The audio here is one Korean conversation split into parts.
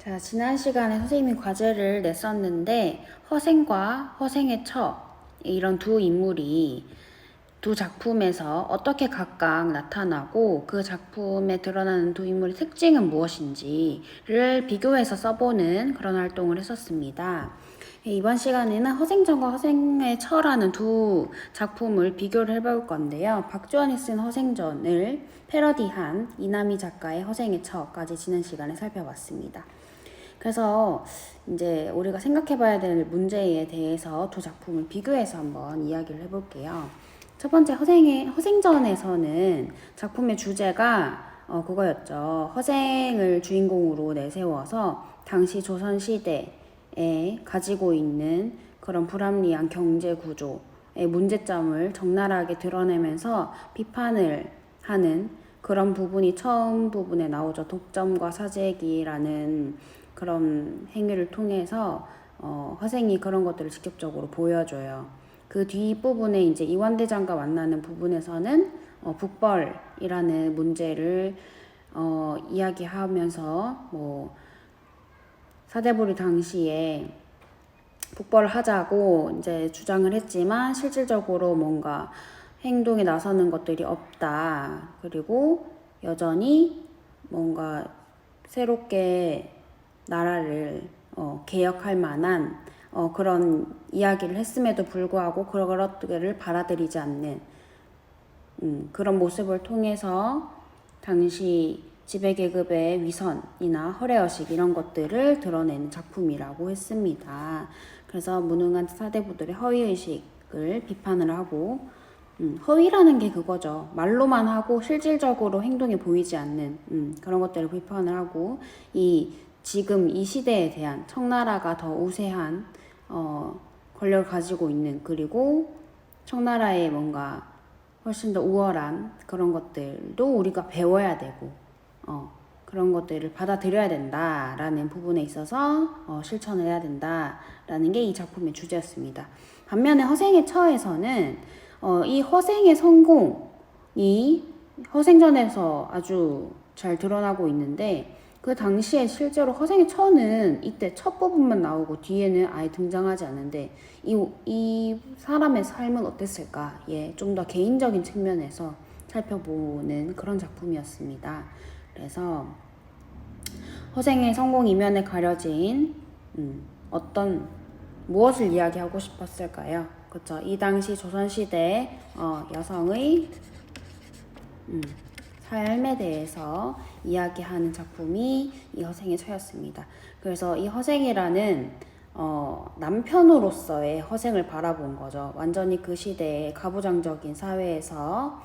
자, 지난 시간에 선생님이 과제를 냈었는데 허생과 허생의 처 이런 두 인물이 두 작품에서 어떻게 각각 나타나고 그 작품에 드러나는 두 인물의 특징은 무엇인지를 비교해서 써보는 그런 활동을 했었습니다. 이번 시간에는 허생전과 허생의 처라는 두 작품을 비교를 해볼 건데요. 박주원이 쓴 허생전을 패러디한 이남희 작가의 허생의 처까지 지난 시간에 살펴봤습니다. 그래서 이제 우리가 생각해봐야 될 문제에 대해서 두 작품을 비교해서 한번 이야기를 해볼게요. 첫 번째 허생전에서는 작품의 주제가 그거였죠. 허생을 주인공으로 내세워서 당시 조선시대에 가지고 있는 그런 불합리한 경제 구조의 문제점을 적나라하게 드러내면서 비판을 하는 그런 부분이 처음 부분에 나오죠. 독점과 사재기라는 그런 행위를 통해서 허생이 그런 것들을 직접적으로 보여줘요. 그 뒷부분에 이제 이완대장과 만나는 부분에서는 북벌이라는 문제를 이야기하면서 뭐 사대부리 당시에 북벌을 하자고 이제 주장을 했지만 실질적으로 뭔가 행동에 나서는 것들이 없다. 그리고 여전히 뭔가 새롭게 나라를 개혁할 만한 그런 이야기를 했음에도 불구하고 그런 것들을 받아들이지 않는 그런 모습을 통해서 당시 지배계급의 위선이나 허례허식 이런 것들을 드러내는 작품이라고 했습니다. 그래서 무능한 사대부들의 허위의식을 비판을 하고 허위라는 게 그거죠. 말로만 하고 실질적으로 행동이 보이지 않는 그런 것들을 비판을 하고 지금 이 시대에 대한 청나라가 더 우세한 권력을 가지고 있는 그리고 청나라의 뭔가 훨씬 더 우월한 그런 것들도 우리가 배워야 되고 그런 것들을 받아들여야 된다라는 부분에 있어서 실천을 해야 된다라는 게 이 작품의 주제였습니다. 반면에 허생의 처에서는 이 허생의 성공이 허생전에서 아주 잘 드러나고 있는데 그 당시에 실제로 허생의 처는 이때 첫 부분만 나오고 뒤에는 아예 등장하지 않는데 이 사람의 삶은 어땠을까? 좀 더 개인적인 측면에서 살펴보는 그런 작품이었습니다. 그래서 허생의 성공 이면에 가려진 무엇을 이야기하고 싶었을까요? 그쵸? 이 당시 조선시대 여성의 삶에 대해서 이야기하는 작품이 이 허생의 처였습니다. 그래서 이 허생이라는 남편으로서의 허생을 바라본 거죠. 완전히 그 시대의 가부장적인 사회에서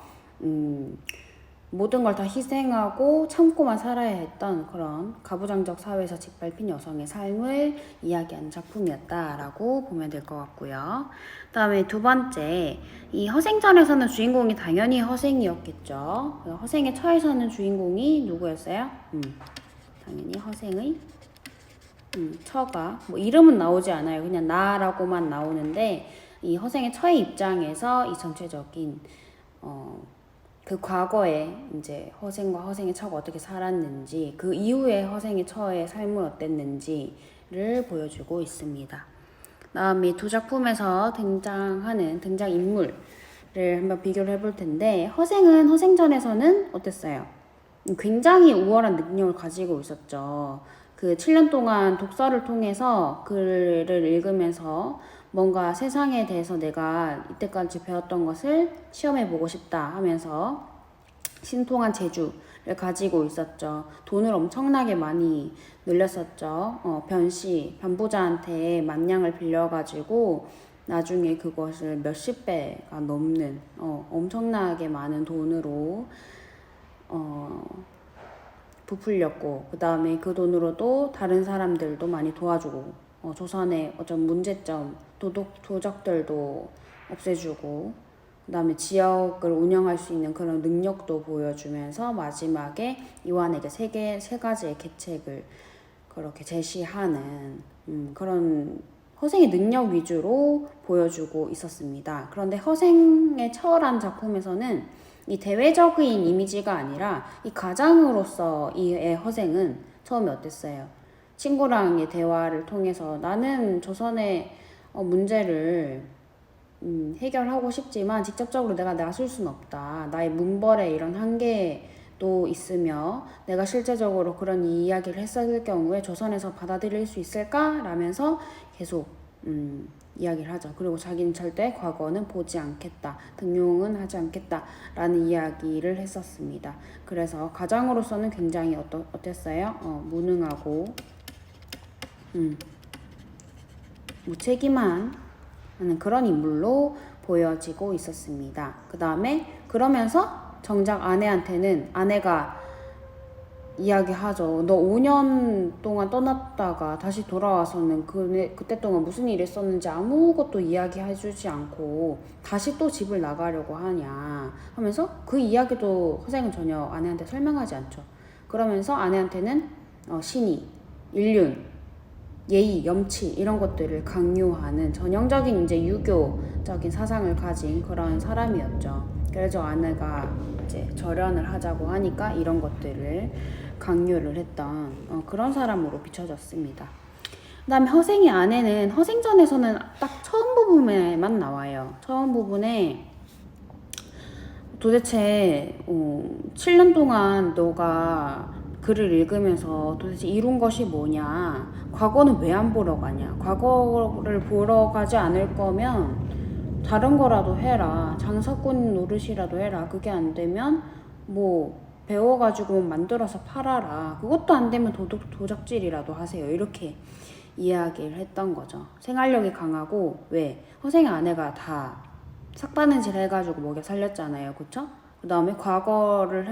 모든 걸 다 희생하고 참고만 살아야 했던 그런 가부장적 사회에서 짓밟힌 여성의 삶을 이야기하는 작품이었다라고 보면 될 것 같고요. 그 다음에 두 번째, 이 허생전에서는 주인공이 당연히 허생이었겠죠. 허생의 처에서는 주인공이 누구였어요? 당연히 허생의 처가 뭐 이름은 나오지 않아요. 그냥 나라고만 나오는데 이 허생의 처의 입장에서 이 전체적인 그 과거에 이제 허생과 허생의 처가 어떻게 살았는지 그 이후에 허생의 처의 삶은 어땠는지를 보여주고 있습니다. 다음에 두 작품에서 등장하는 등장인물을 한번 비교를 해볼 텐데 허생은 허생전에서는 어땠어요? 굉장히 우월한 능력을 가지고 있었죠. 그 7년 동안 독서를 통해서 글을 읽으면서 뭔가 세상에 대해서 내가 이때까지 배웠던 것을 시험해보고 싶다 하면서 신통한 재주를 가지고 있었죠. 돈을 엄청나게 많이 늘렸었죠. 반부자한테 만냥을 빌려가지고 나중에 그것을 몇십 배가 넘는 엄청나게 많은 돈으로 부풀렸고 그 다음에 그 돈으로도 다른 사람들도 많이 도와주고 조선의 어떤 문제점 도적들도 없애주고 그 다음에 지역을 운영할 수 있는 그런 능력도 보여주면서 마지막에 이완에게 세 가지의 계책을 그렇게 제시하는 그런 허생의 능력 위주로 보여주고 있었습니다. 그런데 허생의 처란 작품에서는 이 대외적인 이미지가 아니라 이 가장으로서 이의 허생은 처음에 어땠어요? 친구랑의 대화를 통해서 나는 조선의 문제를 해결하고 싶지만 직접적으로 내가 나설 수는 없다. 나의 문벌에 이런 한계도 있으며 내가 실제적으로 그런 이야기를 했을 경우에 조선에서 받아들일 수 있을까? 라면서 계속 이야기를 하죠. 그리고 자기는 절대 과거는 보지 않겠다. 등용은 하지 않겠다. 라는 이야기를 했었습니다. 그래서 가장으로서는 굉장히 어땠어요? 무능하고 무책임한 하는 그런 인물로 보여지고 있었습니다. 그 다음에 그러면서 정작 아내한테는 아내가 이야기하죠. 너 5년 동안 떠났다가 다시 돌아와서는 그때 동안 무슨 일 있었는지 아무것도 이야기해주지 않고 다시 또 집을 나가려고 하냐 하면서 그 이야기도 허생은 전혀 아내한테 설명하지 않죠. 그러면서 아내한테는 신의, 인륜, 예의, 염치 이런 것들을 강요하는 전형적인 이제 유교적인 사상을 가진 그런 사람이었죠. 그래서 아내가 이제 절연을 하자고 하니까 이런 것들을 강요를 했던 그런 사람으로 비춰졌습니다. 그 다음에 허생의 아내는 허생전에서는 딱 처음 부분에만 나와요. 처음 부분에 도대체 7년 동안 너가 글을 읽으면서 도대체 이룬 것이 뭐냐, 과거는 왜 안 보러 가냐, 과거를 보러 가지 않을 거면 다른 거라도 해라, 장사꾼 노릇이라도 해라, 그게 안 되면 뭐 배워가지고 만들어서 팔아라, 그것도 안 되면 도적질이라도 하세요, 이렇게 이야기를 했던 거죠. 생활력이 강하고, 왜? 허생의 아내가 다 삭바느질 해가지고 먹여 살렸잖아요, 그쵸? 그 다음에 과거를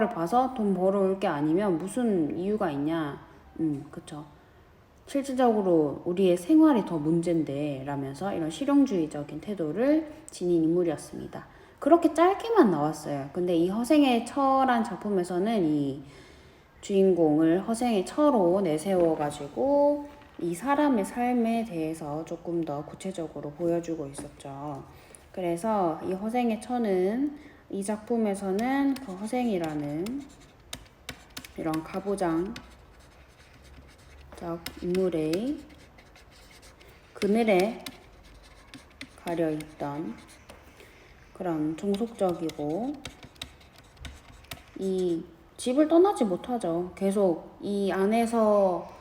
봐서 돈 벌어올 게 아니면 무슨 이유가 있냐. 그쵸. 실질적으로 우리의 생활이 더 문제인데 라면서 이런 실용주의적인 태도를 지닌 인물이었습니다. 그렇게 짧게만 나왔어요. 근데 이 허생의 처란 작품에서는 이 주인공을 허생의 처로 내세워가지고 이 사람의 삶에 대해서 조금 더 구체적으로 보여주고 있었죠. 그래서 이 허생의 처는 이 작품에서는 그 허생이라는 이런 가부장적 인물의 그늘에 가려있던 그런 종속적이고, 이 집을 떠나지 못하죠. 계속 이 안에서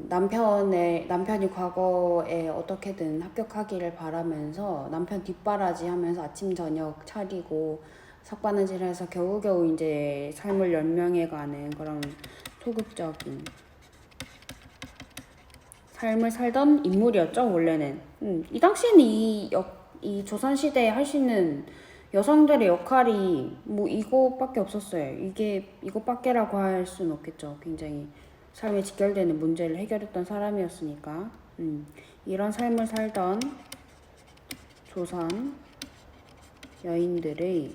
남편이 과거에 어떻게든 합격하기를 바라면서 남편 뒷바라지 하면서 아침 저녁 차리고 삭바느질해서 겨우겨우 이제 삶을 연명해가는 그런 소극적인 삶을 살던 인물이었죠, 원래는. 이 당시에는 이 조선시대에 할 수 있는 여성들의 역할이 뭐 이것밖에 없었어요. 이것밖에라고 할 수는 없겠죠. 굉장히 삶에 직결되는 문제를 해결했던 사람이었으니까. 이런 삶을 살던 조선 여인들의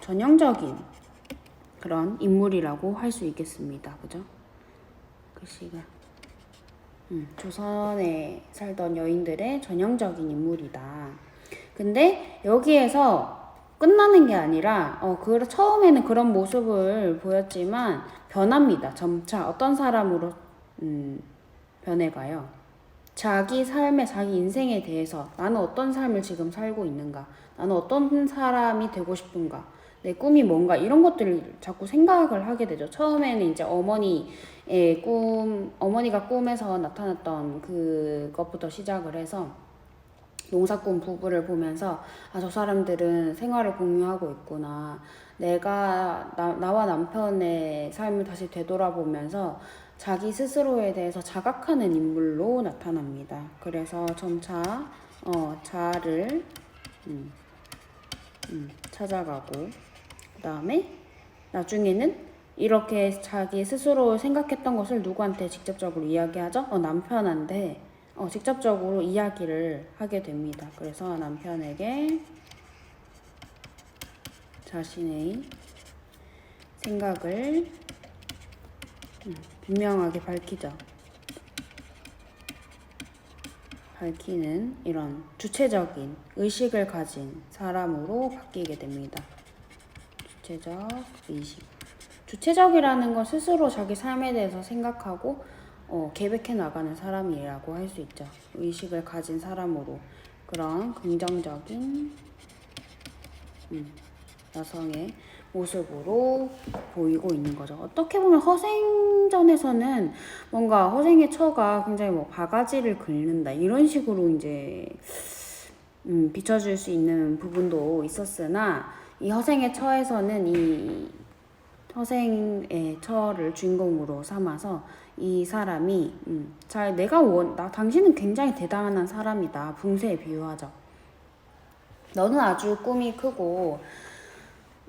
전형적인 그런 인물이라고 할 수 있겠습니다. 그죠? 글씨가 조선에 살던 여인들의 전형적인 인물이다. 근데 여기에서 끝나는 게 아니라 처음에는 그런 모습을 보였지만 변합니다. 점차 어떤 사람으로 변해가요. 자기 삶에, 자기 인생에 대해서 나는 어떤 삶을 지금 살고 있는가, 나는 어떤 사람이 되고 싶은가, 내 꿈이 뭔가, 이런 것들을 자꾸 생각을 하게 되죠. 처음에는 이제 어머니가 꿈에서 나타났던 그것부터 시작을 해서 농사꾼 부부를 보면서 저 사람들은 생활을 공유하고 있구나, 나와 남편의 삶을 다시 되돌아보면서 자기 스스로에 대해서 자각하는 인물로 나타납니다. 그래서 점차 자아를 찾아가고, 그 다음에 나중에는 이렇게 자기 스스로 생각했던 것을 누구한테 직접적으로 이야기하죠? 남편한테 직접적으로 이야기를 하게 됩니다. 그래서 남편에게 자신의 생각을 분명하게 밝히는 이런 주체적인 의식을 가진 사람으로 바뀌게 됩니다. 주체적 의식. 주체적이라는 건 스스로 자기 삶에 대해서 생각하고 계획해 나가는 사람이라고 할 수 있죠. 의식을 가진 사람으로 그런 긍정적인 여성의 모습으로 보이고 있는 거죠. 어떻게 보면 허생전에서는 뭔가 허생의 처가 굉장히 뭐 바가지를 긁는다 이런 식으로 이제 비춰줄 수 있는 부분도 있었으나 이 허생의 처에서는 이 허생의 처를 주인공으로 삼아서 이 사람이 잘 당신은 굉장히 대단한 사람이다 붕세에 비유하죠. 너는 아주 꿈이 크고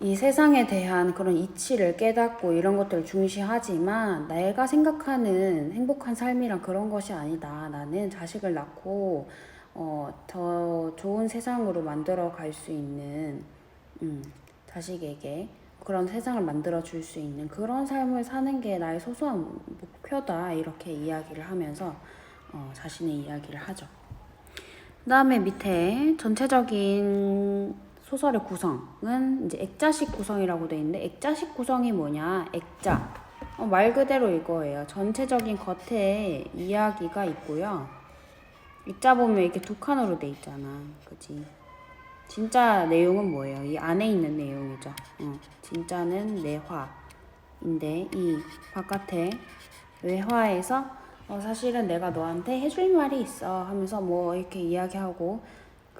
이 세상에 대한 그런 이치를 깨닫고 이런 것들을 중시하지만 내가 생각하는 행복한 삶이란 그런 것이 아니다. 나는 자식을 낳고 더 좋은 세상으로 만들어 갈 수 있는 자식에게 그런 세상을 만들어 줄 수 있는 그런 삶을 사는 게 나의 소소한 목표다. 이렇게 이야기를 하면서 자신의 이야기를 하죠. 그 다음에 밑에 전체적인 소설의 구성은 이제 액자식 구성이라고 되어 있는데 액자식 구성이 뭐냐? 액자. 말 그대로 이거예요. 전체적인 겉에 이야기가 있고요. 액자 보면 이렇게 두 칸으로 돼 있잖아. 그치? 진짜 내용은 뭐예요? 이 안에 있는 내용이죠. 진짜는 내화인데 이 바깥에 외화에서 사실은 내가 너한테 해줄 말이 있어 하면서 뭐 이렇게 이야기하고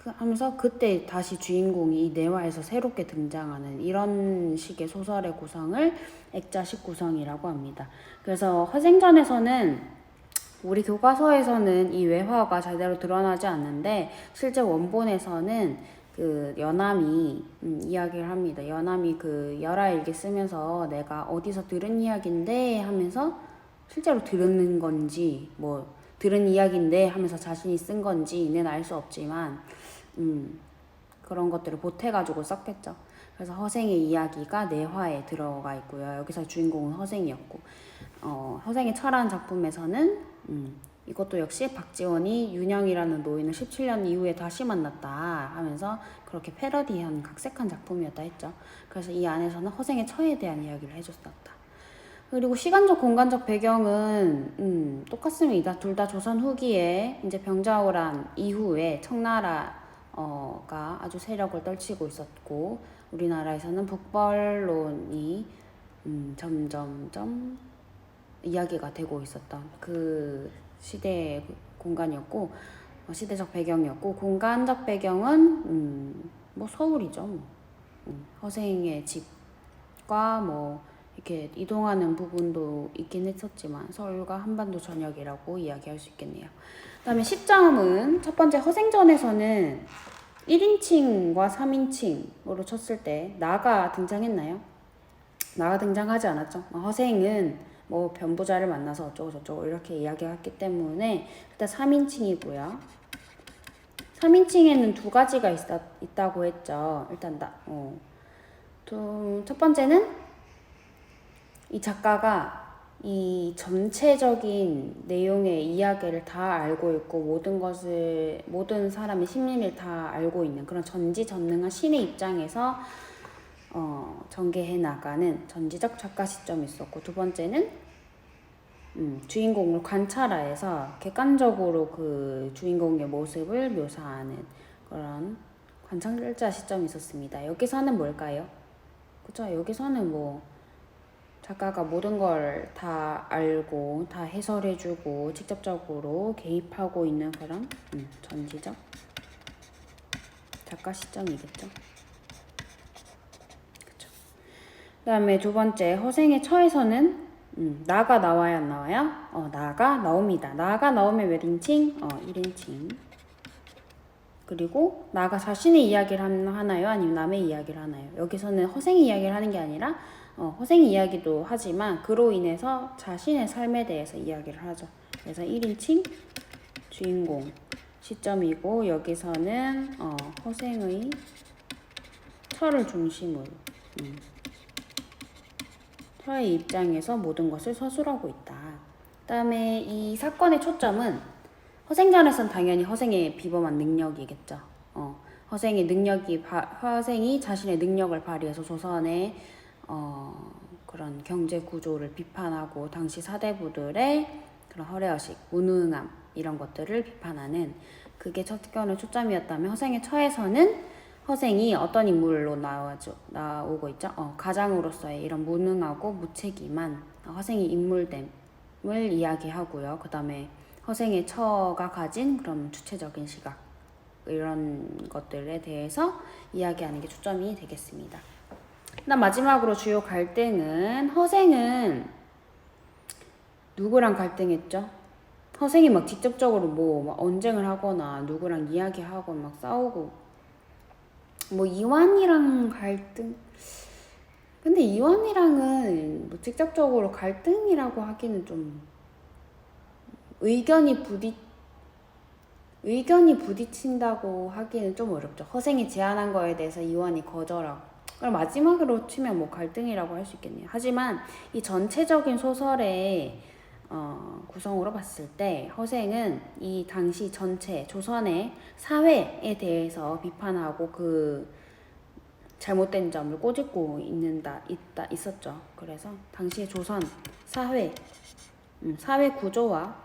하면서 그때 다시 주인공이 이 내화에서 새롭게 등장하는 이런 식의 소설의 구성을 액자식 구성이라고 합니다. 그래서 허생전에서는 우리 교과서에서는 이 외화가 제대로 드러나지 않는데 실제 원본에서는 그 연암이 이야기를 합니다. 연암이 그 열하일기 쓰면서 내가 어디서 들은 이야기인데 하면서 실제로 들은 건지 뭐 들은 이야기인데 하면서 자신이 쓴 건지는 알 수 없지만 그런 것들을 보태가지고 썼겠죠. 그래서 허생의 이야기가 내화에 들어가 있고요. 여기서 주인공은 허생이었고 허생의 철한 작품에서는 이것도 역시 박지원이 윤영이라는 노인을 17년 이후에 다시 만났다 하면서 그렇게 패러디한 각색한 작품이었다 했죠. 그래서 이 안에서는 허생의 처에 대한 이야기를 해줬었다. 그리고 시간적 공간적 배경은 똑같습니다. 둘 다 조선 후기에 이제 병자호란 이후에 청나라가 아주 세력을 떨치고 있었고 우리나라에서는 북벌론이 점점점 이야기가 되고 있었던 그 시대의 공간이었고 시대적 배경이었고 공간적 배경은 뭐 서울이죠. 허생의 집과 뭐 이렇게 이동하는 부분도 있긴 했었지만 서울과 한반도 전역이라고 이야기할 수 있겠네요. 그 다음에 시점은 첫 번째 허생전에서는 1인칭과 3인칭으로 쳤을 때 나가 등장했나요? 나가 등장하지 않았죠. 허생은 뭐 변부자를 만나서 어쩌고 저쩌고 이렇게 이야기했기 때문에 일단 3인칭이고요. 3인칭에는 두 가지가 있다고 했죠. 일단 첫 번째는 이 작가가 이 전체적인 내용의 이야기를 다 알고 있고 모든 사람의 심리를 다 알고 있는 그런 전지전능한 신의 입장에서 전개해 나가는 전지적 작가 시점이 있었고 두 번째는 주인공을 관찰하여서 객관적으로 그 주인공의 모습을 묘사하는 그런 관찰자 시점이 있었습니다. 여기서는 뭘까요? 그쵸? 여기서는 뭐 작가가 모든 걸 다 알고 다 해설해주고 직접적으로 개입하고 있는 그런 전지적 작가 시점이겠죠. 그쵸. 그 다음에 두 번째 허생의 처에서는 나가 나와야 안 나와요? 나가 나옵니다. 나가 나오면 몇 인칭? 1인칭. 그리고 나가 자신의 이야기를 하나요? 아니면 남의 이야기를 하나요? 여기서는 허생의 이야기를 하는 게 아니라 허생 이야기도 하지만 그로 인해서 자신의 삶에 대해서 이야기를 하죠. 그래서 1인칭 주인공 시점이고 여기서는 허생의 처를 중심으로 처의 입장에서 모든 것을 서술하고 있다. 그 다음에 이 사건의 초점은 허생전에서는 당연히 허생의 비범한 능력이겠죠. 허생이 자신의 능력을 발휘해서 조선의 그런 경제 구조를 비판하고 당시 사대부들의 그런 허례허식, 무능함 이런 것들을 비판하는 그게 첫 견의 초점이었다면 허생의 처에서는 허생이 어떤 인물로 나오고 있죠? 가장으로서의 이런 무능하고 무책임한 허생의 인물됨을 이야기하고요. 그 다음에 허생의 처가 가진 그런 주체적인 시각 이런 것들에 대해서 이야기하는 게 초점이 되겠습니다. 그다음 마지막으로 주요 갈등은 허생은 누구랑 갈등했죠? 허생이 막 직접적으로 막 언쟁을 하거나 누구랑 이야기하고 막 싸우고 이완이랑 갈등. 근데 이완이랑은 직접적으로 갈등이라고 하기는 좀 의견이 부딪힌다고 하기는 좀 어렵죠. 허생이 제안한 거에 대해서 이완이 거절하고. 그럼 마지막으로 치면 갈등이라고 할 수 있겠네요. 하지만 이 전체적인 소설의 구성으로 봤을 때 허생은 이 당시 전체 조선의 사회에 대해서 비판하고 그 잘못된 점을 꼬집고 있었죠. 그래서 당시의 조선 사회 구조와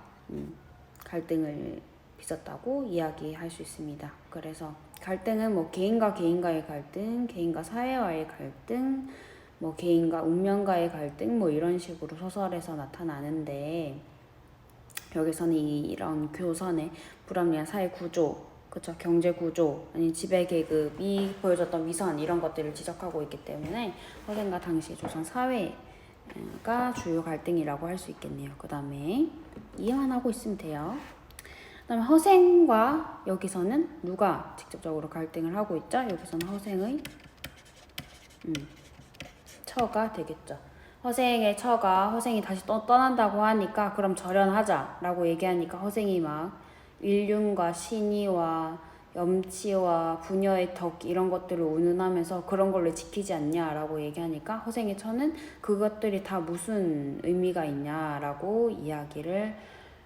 갈등을 빚었다고 이야기할 수 있습니다. 그래서 갈등은 개인과 개인과의 갈등, 개인과 사회와의 갈등, 개인과 운명과의 갈등 이런 식으로 소설에서 나타나는데 여기서는 이런 교선의 불합리한 사회 구조, 그쵸, 경제 구조, 아니 지배 계급이 보여줬던 위선 이런 것들을 지적하고 있기 때문에 허생과 당시 조선 사회가 주요 갈등이라고 할 수 있겠네요. 그 다음에 이해만 하고 있으면 돼요. 그 다음에 허생과 여기서는 누가 직접적으로 갈등을 하고 있죠? 여기서는 허생의 처가 되겠죠. 허생의 처가 허생이 다시 떠난다고 하니까 그럼 절연하자 라고 얘기하니까 허생이 막 일륜과 신의와 염치와 부녀의 덕 이런 것들을 운운하면서 그런 걸로 지키지 않냐라고 얘기하니까 허생의 처는 그것들이 다 무슨 의미가 있냐라고 이야기를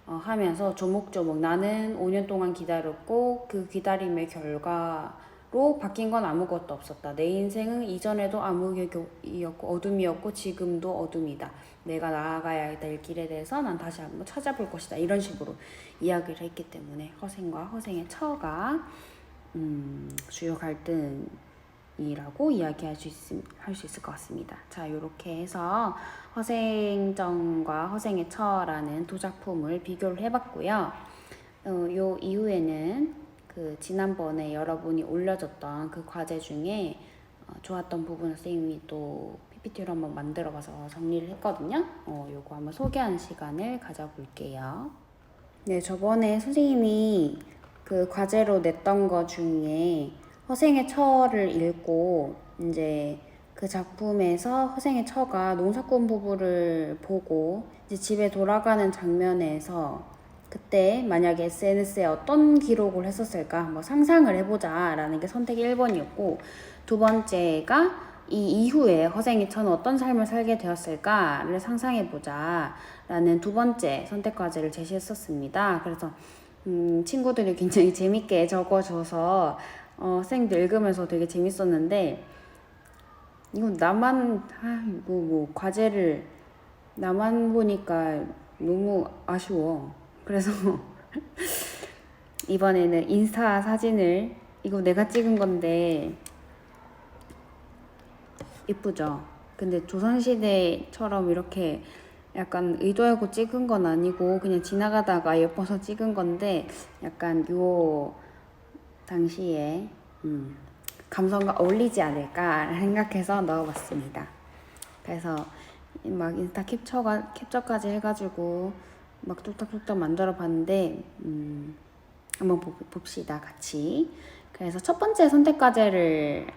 하면서 조목조목 나는 5년 동안 기다렸고 그 기다림의 결과로 바뀐 건 아무것도 없었다. 내 인생은 이전에도 암흑이었고 어둠이었고 지금도 어둠이다. 내가 나아가야 될 길에 대해서 난 다시 한번 찾아볼 것이다. 이런 식으로 이야기를 했기 때문에 허생과 허생의 처가 주요 갈등이라고 이야기할 수 있을 것 같습니다. 자, 이렇게 해서 허생정과 허생의 처라는 두 작품을 비교를 해봤고요. 요 이후에는 그 지난번에 여러분이 올려줬던 그 과제 중에 좋았던 부분을 선생님이 또 PPT로 한번 만들어봐서 정리를 했거든요. 요거 한번 소개하는 시간을 가져볼게요. 네, 저번에 선생님이 그 과제로 냈던 거 중에 허생의 처를 읽고 이제 그 작품에서 허생의 처가 농사꾼 부부를 보고 이제 집에 돌아가는 장면에서 그때 만약에 SNS에 어떤 기록을 했었을까 상상을 해보자 라는 게 선택 1번이었고 두 번째가 이 이후에 허생의 처는 어떤 삶을 살게 되었을까를 상상해보자 라는 두 번째 선택 과제를 제시했었습니다. 그래서 친구들이 굉장히 재밌게 적어줘서 선생님도 읽으면서 되게 재밌었는데 이거 과제를 나만 보니까 너무 아쉬워. 그래서 이번에는 인스타 사진을 이거 내가 찍은 건데 이쁘죠? 근데 조선시대처럼 이렇게 약간 의도하고 찍은 건 아니고 그냥 지나가다가 예뻐서 찍은 건데 약간 요 당시에 감성과 어울리지 않을까 생각해서 넣어봤습니다. 그래서 막 인스타 캡처까지 해가지고 막 뚝딱뚝딱 만들어 봤는데 한번 봅시다 같이. 그래서 첫 번째 선택 과제를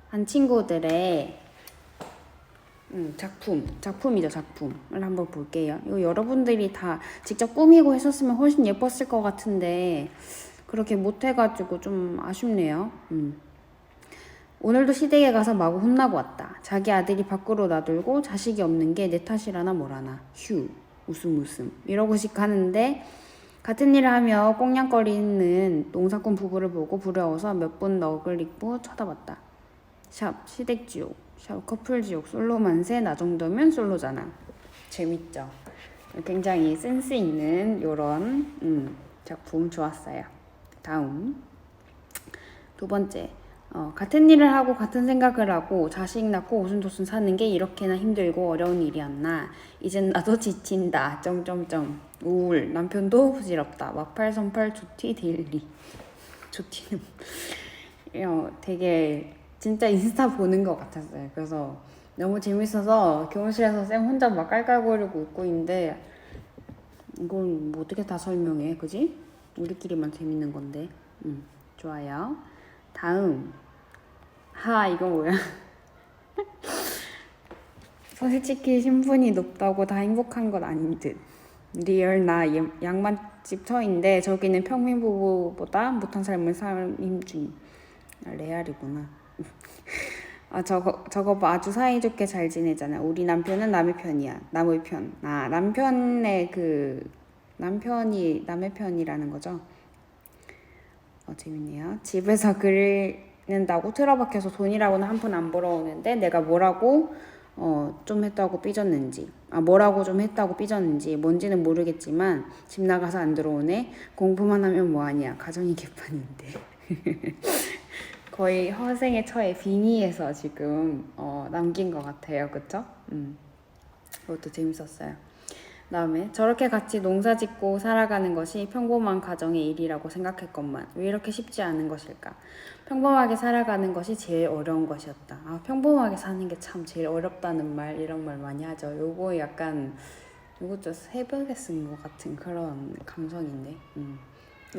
한 친구들의 작품을 한번 볼게요. 이거 여러분들이 다 직접 꾸미고 했었으면 훨씬 예뻤을 것 같은데 그렇게 못해가지고 좀 아쉽네요. 오늘도 시댁에 가서 마구 혼나고 왔다. 자기 아들이 밖으로 놔들고 자식이 없는 게 내 탓이라나 뭐라나. 휴, 웃음 이러고씩 하는데 같은 일을 하며 꽁냥거리는 농사꾼 부부를 보고 부러워서 몇 분 넋을 잃고 쳐다봤다. 샵 시댁지옥 커플지옥 솔로만세 나 정도면 솔로잖아. 재밌죠? 굉장히 센스 있는 요런 작품 좋았어요. 다음 두 번째, 같은 일을 하고 같은 생각을 하고 자식 낳고 오순도순 사는 게 이렇게나 힘들고 어려운 일이었나. 이젠 나도 지친다. 점점점. 우울. 남편도 부질없다. 막팔선팔 조티 데일리. 조티는 되게 진짜 인스타 보는 것 같았어요. 그래서 너무 재밌어서 교무실에서 쌤 혼자 막 깔깔거리고 웃고 있는데 이걸 뭐 어떻게 다 설명해, 그지? 우리끼리만 재밌는 건데. 좋아요. 다음. 이거 뭐야? 솔직히 신분이 높다고 다 행복한 건 아닌 듯. 리얼 나 양반집 처인데 저기는 평민 부부보다 못한 삶을 살림 중. 레알이구나. 저거 봐. 아주 사이좋게 잘 지내잖아. 우리 남편은 남의 편이야. 남의 편. 남편이 남의 편이라는 거죠. 재밌네요. 집에서 그린다고 틀어박혀서 돈이라고는 한 푼 안 벌어오는데 내가 뭐라고 좀 했다고 삐졌는지 뭔지는 모르겠지만 집 나가서 안 들어오네. 공부만 하면 뭐하냐. 가정이 개판인데. 거의 허생의 처에 빙의해서 지금 남긴 것 같아요. 그쵸? 그것도 재밌었어요. 그다음에 저렇게 같이 농사 짓고 살아가는 것이 평범한 가정의 일이라고 생각했건만 왜 이렇게 쉽지 않은 것일까? 평범하게 살아가는 것이 제일 어려운 것이었다. 평범하게 사는 게 참 제일 어렵다는 말, 이런 말 많이 하죠. 요거 약간 이것도 새벽에 쓴 것 같은 그런 감성인데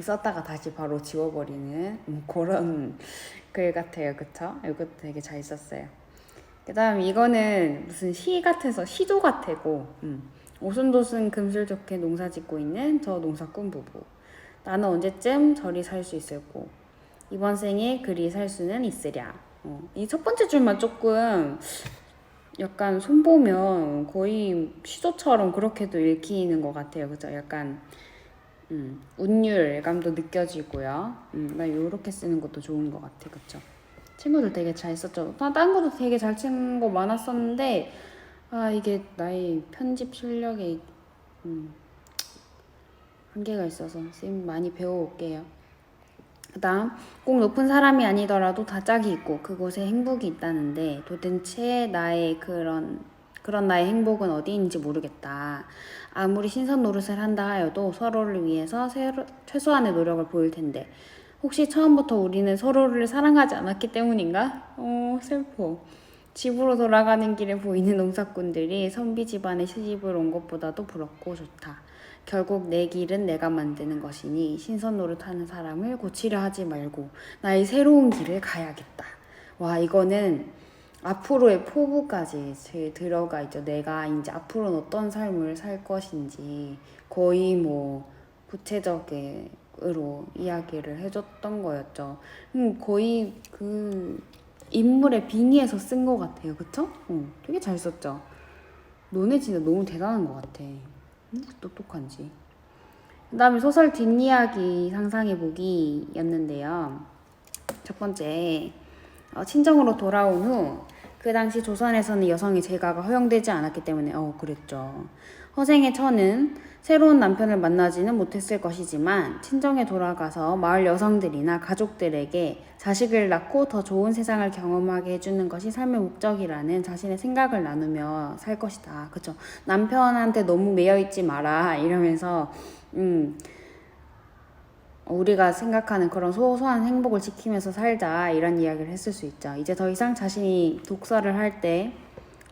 썼다가 다시 바로 지워버리는 그런 글 같아요. 그쵸? 이것도 되게 잘 썼어요. 그 다음 이거는 무슨 시 같아서 시조 같고 오순도순 금슬좋게 농사 짓고 있는 저 농사꾼 부부. 나는 언제쯤 저리 살 수 있을꼬. 이번 생에 그리 살 수는 있으랴. 이 첫 번째 줄만 조금 약간 손보면 거의 시조처럼 그렇게도 읽히는 것 같아요. 그죠? 약간 운율감도 느껴지고요. 나 요렇게 쓰는 것도 좋은 것 같아. 그쵸? 친구들 되게 잘 썼죠. 다른 것도 되게 잘 쓴 거 많았었는데 이게 나의 편집 실력에 한계가 있어서 쌤 많이 배워올게요. 그 다음 꼭 높은 사람이 아니더라도 다 짝이 있고 그곳에 행복이 있다는데 도대체 나의 그런 나의 행복은 어디 있는지 모르겠다. 아무리 신선 노릇을 한다 하여도 서로를 위해서 최소한의 노력을 보일 텐데 혹시 처음부터 우리는 서로를 사랑하지 않았기 때문인가? 슬퍼. 집으로 돌아가는 길에 보이는 농사꾼들이 선비 집안에 시집을 온 것보다도 부럽고 좋다. 결국 내 길은 내가 만드는 것이니 신선 노릇하는 사람을 고치려 하지 말고 나의 새로운 길을 가야겠다. 와, 이거는 앞으로의 포부까지 들어가 있죠. 내가 이제 앞으로는 어떤 삶을 살 것인지 거의 뭐 구체적으로 이야기를 해줬던 거였죠. 거의 그 인물의 빙의해서 쓴 것 같아요. 그쵸? 되게 잘 썼죠. 너네 진짜 너무 대단한 것 같아. 똑똑한지. 그 다음에 소설 뒷이야기 상상해보기였는데요. 첫 번째, 친정으로 돌아온 후 그 당시 조선에서는 여성의 재가가 허용되지 않았기 때문에 그랬죠. 허생의 처는 새로운 남편을 만나지는 못했을 것이지만 친정에 돌아가서 마을 여성들이나 가족들에게 자식을 낳고 더 좋은 세상을 경험하게 해주는 것이 삶의 목적이라는 자신의 생각을 나누며 살 것이다. 그쵸? 남편한테 너무 매여있지 마라 이러면서 우리가 생각하는 그런 소소한 행복을 지키면서 살자 이런 이야기를 했을 수 있죠. 이제 더 이상 자신이 독서를 할 때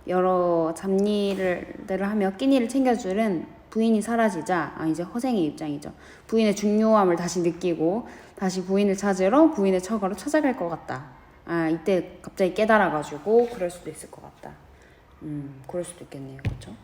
여러 잡일들을 하며 끼니를 챙겨주는 부인이 사라지자 이제 허생의 입장이죠. 부인의 중요함을 다시 느끼고 다시 부인을 찾으러 부인의 처가로 찾아갈 것 같다. 이때 갑자기 깨달아가지고 그럴 수도 있을 것 같다. 그럴 수도 있겠네요. 그렇죠?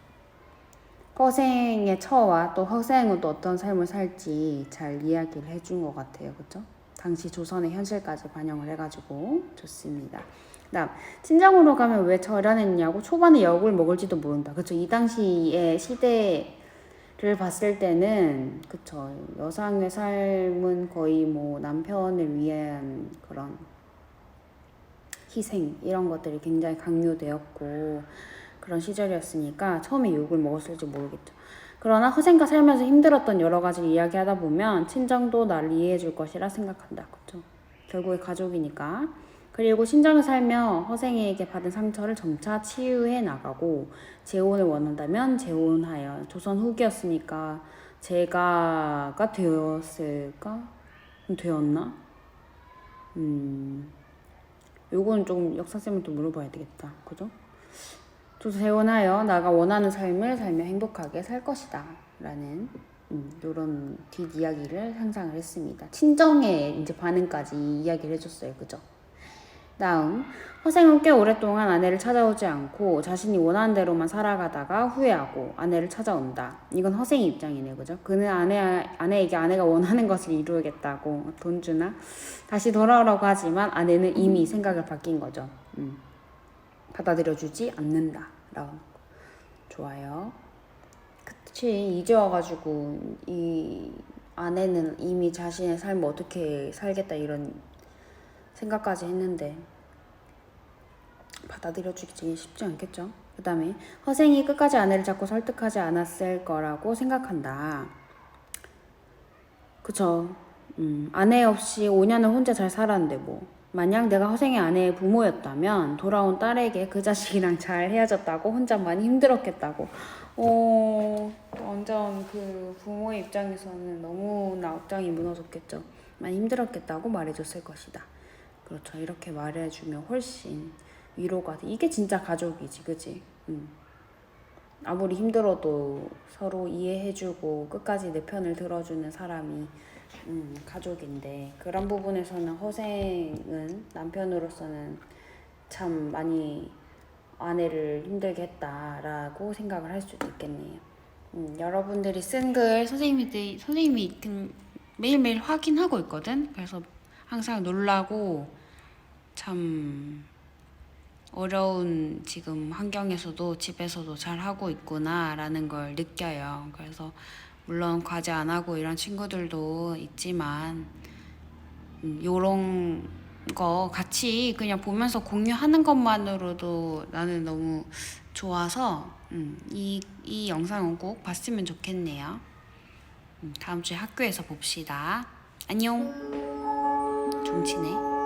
허생의 처와 또 허생은 또 어떤 삶을 살지 잘 이야기를 해준 것 같아요. 그렇죠? 당시 조선의 현실까지 반영을 해가지고 좋습니다. 그다음 친정으로 가면 왜 절연했냐고. 초반에 역을 먹을지도 모른다. 그렇죠? 이 당시의 시대를 봤을 때는 그쵸, 여성의 삶은 거의 뭐 남편을 위한 그런 희생 이런 것들이 굉장히 강요되었고 그런 시절이었으니까 처음에 욕을 먹었을지 모르겠죠. 그러나 허생과 살면서 힘들었던 여러 가지를 이야기하다 보면 친정도 나를 이해해 줄 것이라 생각한다. 그쵸? 결국에 가족이니까. 그리고 신정을 살며 허생에게 받은 상처를 점차 치유해 나가고 재혼을 원한다면 재혼하여 조선 후기였으니까 제가가 되었을까? 되었나? 요거는 좀 역사쌤한테 물어봐야 되겠다. 그죠? 조선 재혼하여 나가 원하는 삶을 살며 행복하게 살 것이다. 라는 요런 뒷이야기를 상상을 했습니다. 친정의 이제 반응까지 이야기를 해줬어요. 그죠? 다음, 허생은 꽤 오랫동안 아내를 찾아오지 않고 자신이 원하는 대로만 살아가다가 후회하고 아내를 찾아온다. 이건 허생의 입장이네요. 그죠? 그는 아내에게 아내가 원하는 것을 이루겠다고 돈 주나 다시 돌아오라고 하지만 아내는 이미 생각을 바뀐 거죠. 받아들여주지 않는다. 라고. 좋아요. 그치, 이제 와가지고 이 아내는 이미 자신의 삶을 어떻게 살겠다 이런 생각까지 했는데 받아들여주기 쉽지 않겠죠. 그 다음에 허생이 끝까지 아내를 자꾸 설득하지 않았을 거라고 생각한다. 그쵸. 아내 없이 5년을 혼자 잘 살았는데 뭐 만약 내가 허생의 아내의 부모였다면 돌아온 딸에게 그 자식이랑 잘 헤어졌다고 혼자 많이 힘들었겠다고. 완전 그 부모의 입장에서는 너무나 억장이 무너졌겠죠. 많이 힘들었겠다고 말해줬을 것이다. 그렇죠. 이렇게 말해주면 훨씬 위로가 돼. 이게 진짜 가족이지, 그치? 아무리 힘들어도 서로 이해해주고 끝까지 내 편을 들어주는 사람이 가족인데 그런 부분에서는 허생은 남편으로서는 참 많이 아내를 힘들게 했다라고 생각을 할 수도 있겠네요. 여러분들이 쓴 글 선생님이 매일매일 확인하고 있거든. 그래서 항상 놀라고 참 어려운 지금 환경에서도 집에서도 잘 하고 있구나라는 걸 느껴요. 그래서 물론 과제 안 하고 이런 친구들도 있지만 요런 거 같이 그냥 보면서 공유하는 것만으로도 나는 너무 좋아서 이 영상은 꼭 봤으면 좋겠네요. 다음 주에 학교에서 봅시다. 안녕. 좀 치네.